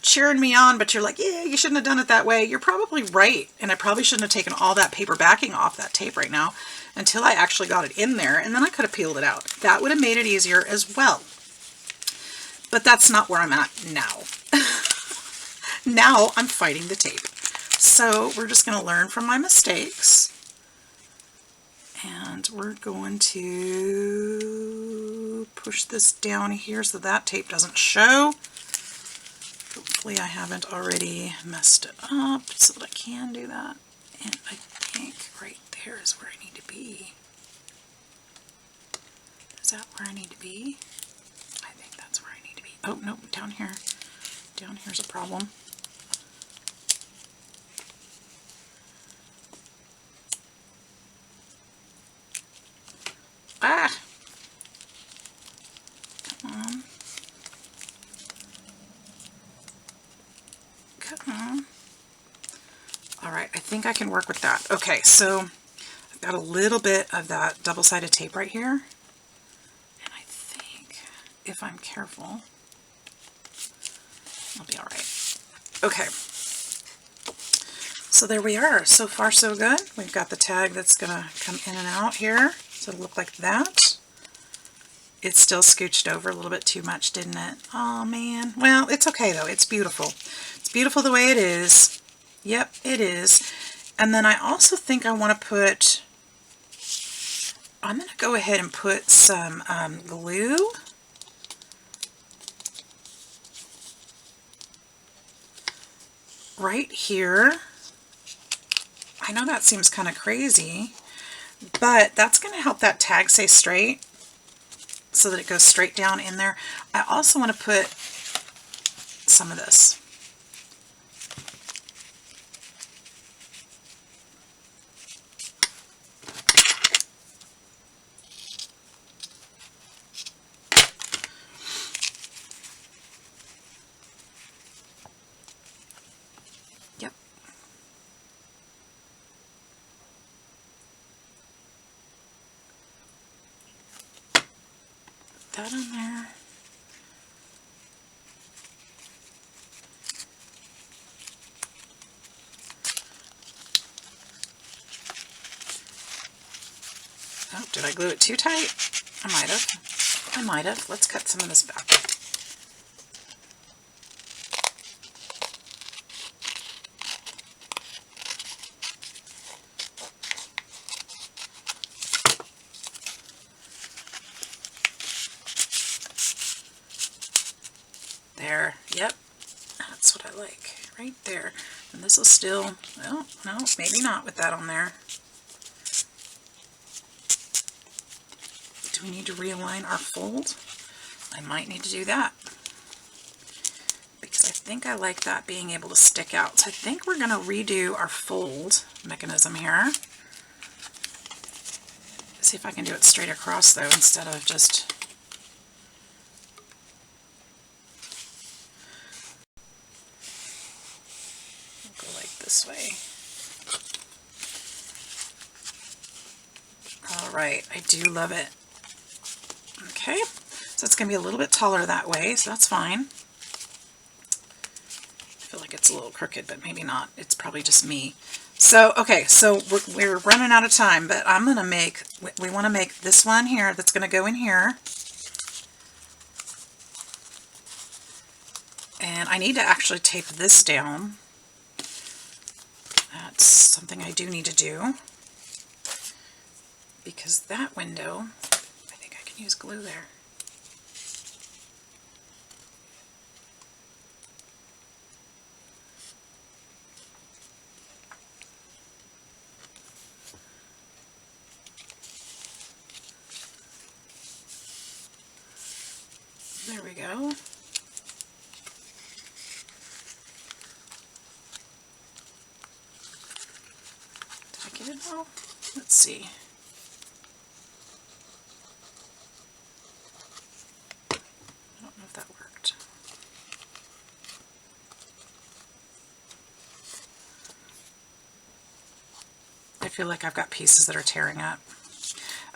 cheering me on, but you're like, yeah, you shouldn't have done it that way, you're probably right. And I probably shouldn't have taken all that paper backing off that tape right now until I actually got it in there, and then I could have peeled it out. That would have made it easier as well. But that's not where I'm at now. Now I'm fighting the tape. So we're just going to learn from my mistakes. And we're going to push this down here so that tape doesn't show. Hopefully I haven't already messed it up so that I can do that. And I think right there is where I need to be. Is that where I need to be? I think that's where I need to be. Oh, no, down here. Down here's a problem. on. Come on. Alright, I think I can work with that. Okay, so I've got a little bit of that double-sided tape right here. And I think if I'm careful, I'll be alright. Okay. So there we are. So far so good. We've got the tag that's going to come in and out here. So it'll look like that. It's still scooched over a little bit too much, didn't it? Oh man. Well, it's okay though. It's beautiful. It's beautiful the way it is. Yep, it is. And then I also think I want to put, I'm going to go ahead and put some glue. Right here. I know that seems kind of crazy, but that's going to help that tag stay straight so that it goes straight down in there. I also want to put some of this. Yep. Put that on there. Oh, did I glue it too tight? I might have. I might have. Let's cut some of this back. There. Yep. That's what I like. Right there. And this will still, well, no, maybe not with that on there. Do we need to realign our fold? I might need to do that. Because I think I like that being able to stick out. So I think we're going to redo our fold mechanism here. See if I can do it straight across though, instead of just... We'll go like this way. Alright, I do love it. Okay, so it's going to be a little bit taller that way, so that's fine. I feel like it's a little crooked, but maybe not. It's probably just me. So, okay, so we're running out of time, but I'm going to make, we want to make this one here that's going to go in here. And I need to actually tape this down. That's something I do need to do. Because that window, I think I can use glue there. There we go. Did I get it all? Let's see. I don't know if that worked. I feel like I've got pieces that are tearing up.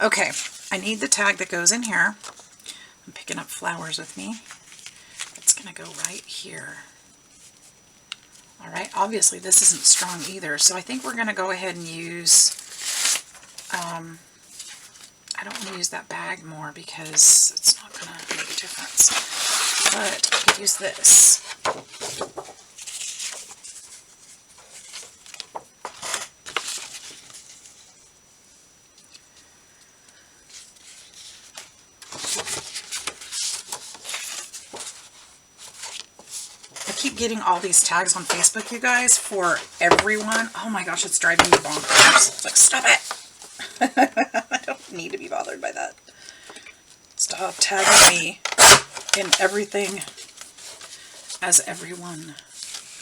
Okay, I need the tag that goes in here. I'm picking up flowers with me. It's going to go right here. Alright, obviously this isn't strong either, so I think we're going to go ahead and use, I don't want to use that bag more because it's not going to make a difference. But I could use this. Keep getting all these tags on Facebook, you guys, for everyone. Oh my gosh, it's driving me bonkers. It's like, stop it. I don't need to be bothered by that. Stop tagging me in everything as everyone.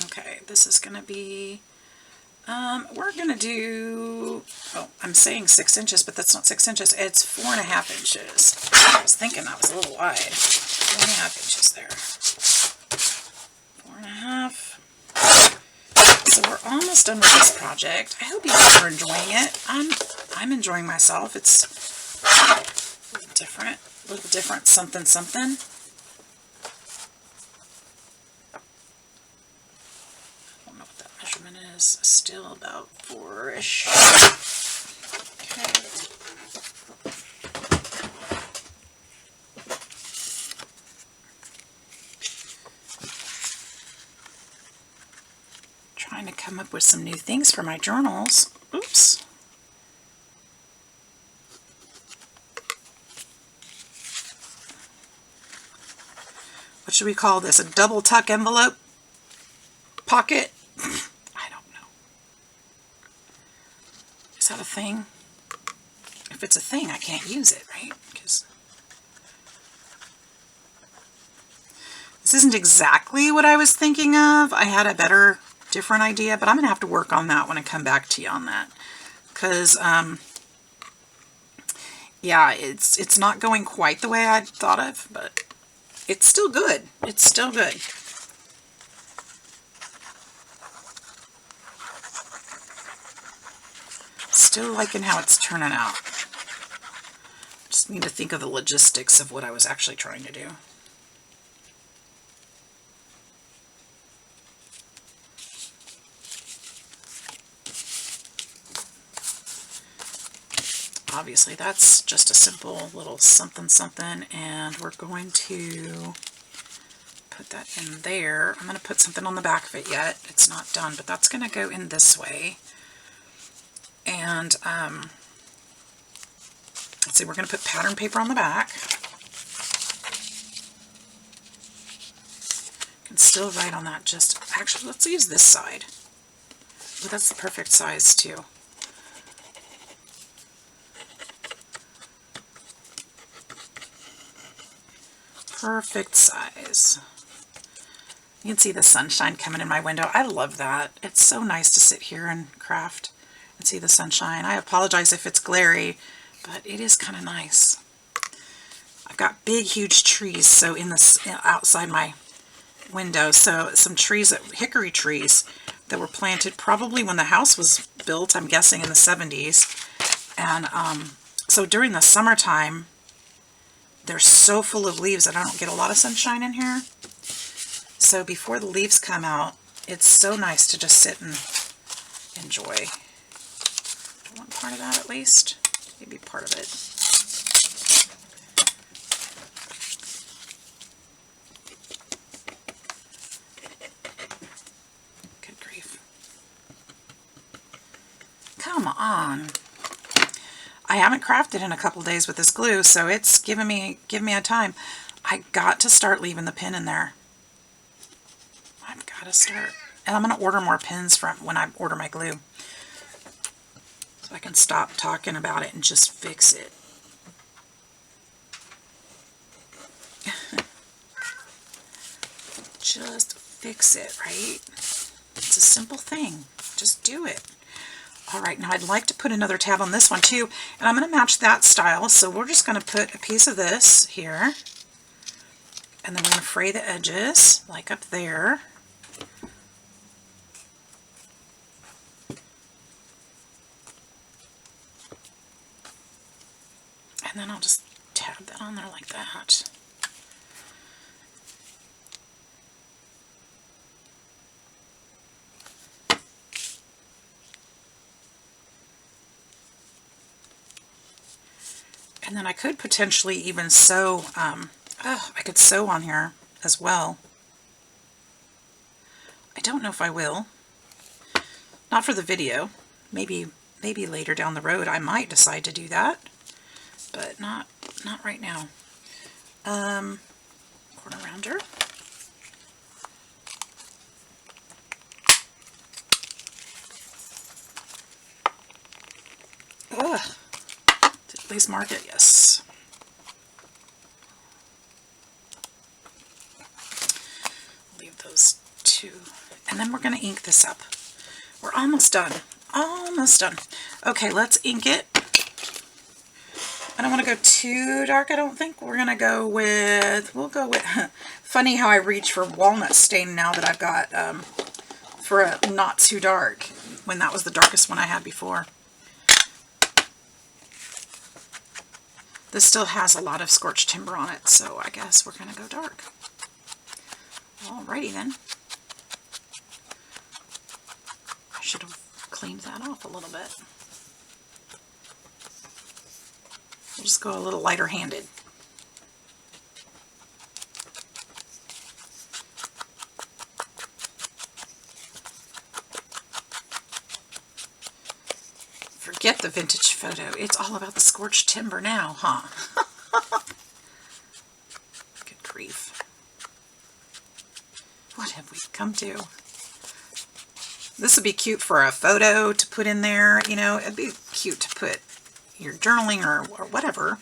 Okay, this is going to be, we're going to do, oh, I'm saying 6 inches, but that's not 6 inches. It's 4.5 inches. I was thinking that was a little wide. 4.5 inches there. 4.5. So we're almost done with this project. I hope you guys are enjoying it. I'm enjoying myself. It's a little different something something. I don't know what that measurement is. Still about 4-ish. Okay. Trying to come up with some new things for my journals. Oops. What should we call this? A double tuck envelope? Pocket? I don't know. Is that a thing? If it's a thing, I can't use it, right? Because this isn't exactly what I was thinking of. I had a better, different idea, but I'm going to have to work on that when I come back to you on that. Because, yeah, it's not going quite the way I thought of, but it's still good. It's still good. Still liking how it's turning out. Just need to think of the logistics of what I was actually trying to do. Obviously, that's just a simple little something something, and we're going to put that in there. I'm going to put something on the back of it yet. It's not done, but that's going to go in this way. And let's see, we're going to put pattern paper on the back. You can still write on that. Just actually, let's use this side. But that's the perfect size too. Perfect size. You can see the sunshine coming in my window. I love that. It's so nice to sit here and craft and see the sunshine. I apologize if it's glary, but it is kind of nice. I've got big, huge trees so in this outside my window. So some trees, hickory trees that were planted probably when the house was built, I'm guessing in the 70s. And so during the summertime, they're so full of leaves that I don't get a lot of sunshine in here. So before the leaves come out, it's so nice to just sit and enjoy. Do I want part of that at least? Maybe part of it. Good grief. Come on. I haven't crafted in a couple days with this glue, so it's giving me a time. I got to start leaving the pin in there. I've got to start. And I'm going to order more pins from when I order my glue. So I can stop talking about it and just fix it. Just fix it, right? It's a simple thing. Just do it. All right, now I'd like to put another tab on this one too, and I'm going to match that style. So we're just going to put a piece of this here, and then we're going to fray the edges, like up there. And then I'll just tab that on there like that. And then I could potentially even sew, I could sew on here as well. I don't know if I will. Not for the video. Maybe later down the road I might decide to do that. But not right now. Corner rounder. Ugh. Did at least mark it? Yes. Leave those two. And then we're going to ink this up. We're almost done. Almost done. Okay, let's ink it. I don't want to go too dark, I don't think. We'll go with, funny how I reach for walnut stain now that I've got for a not too dark, when that was the darkest one I had before. This still has a lot of scorched timber on it, so I guess we're going to go dark. Alrighty then. I should have cleaned that off a little bit. We'll just go a little lighter handed. Forget the vintage photo. It's all about the scorched timber now, huh? Good grief. What have we come to? This would be cute for a photo to put in there. You know, it'd be cute to put your journaling or whatever.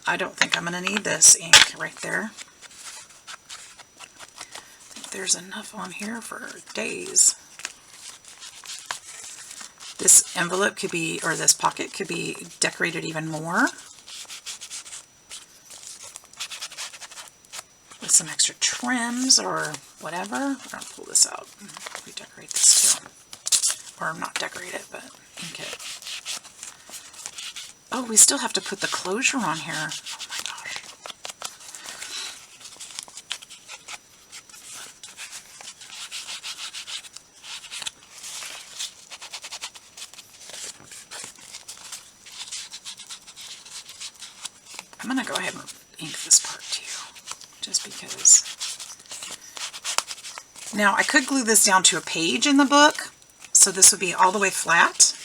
I don't think I'm going to need this ink right there. I think there's enough on here for days. This envelope could be, or this pocket could be decorated even more with some extra trims or whatever. We're going to pull this out and redecorate this too. Or not decorate it, but ink it. Oh, we still have to put the closure on here. Oh my gosh. I'm going to go ahead and ink this part too, just because. Now, I could glue this down to a page in the book, so this would be all the way flat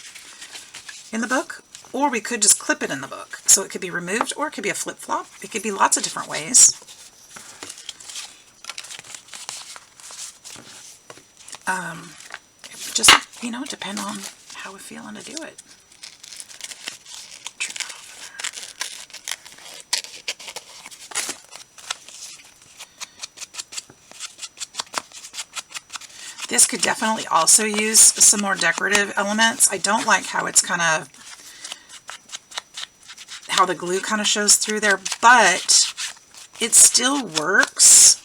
in the book, or we could just clip it in the book. So it could be removed, or it could be a flip-flop. It could be lots of different ways. It would just, you know, depend on how we're feeling to do it. Turn that off there. This could definitely also use some more decorative elements. I don't like how it's kind of, how the glue kind of shows through there, but it still works.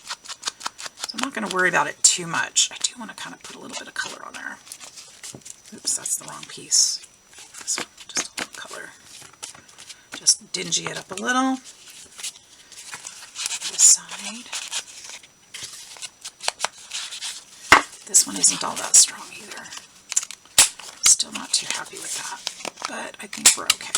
So I'm not going to worry about it too much. I do want to kind of put a little bit of color on there. Oops, that's the wrong piece. This one, just a little color. Just dingy it up a little. This side. This one isn't all that strong either. Still not too happy with that, but I think we're okay.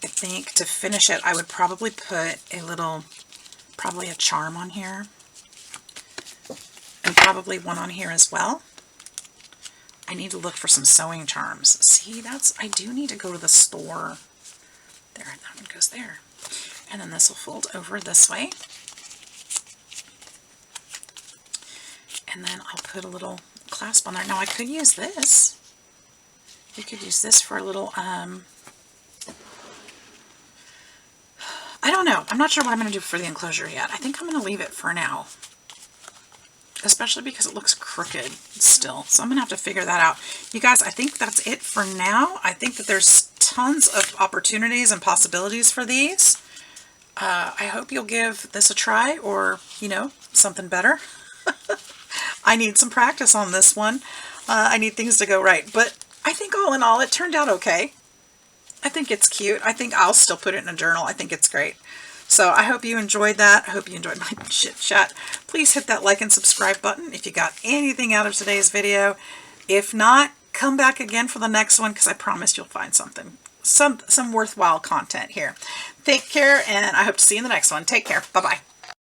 I think to finish it, I would probably put a little, probably a charm on here, and probably one on here as well. I need to look for some sewing charms. See, I do need to go to the store. There, that one goes there. And then this will fold over this way. And then I'll put a little clasp on there. Now I could use this. We could use this for a little, I don't know. I'm not sure what I'm going to do for the enclosure yet. I think I'm going to leave it for now. Especially because it looks crooked still. So I'm going to have to figure that out. You guys, I think that's it for now. I think that there's tons of opportunities and possibilities for these. I hope you'll give this a try, or, you know, something better. I need some practice on this one. I need things to go right. But I think all in all, it turned out okay. I think it's cute. I think I'll still put it in a journal. I think it's great. So I hope you enjoyed that. I hope you enjoyed my chit chat. Please hit that like and subscribe button if you got anything out of today's video. If not, come back again for the next one, because I promise you'll find something, some worthwhile content here. Take care, and I hope to see you in the next one. Take care. Bye-bye.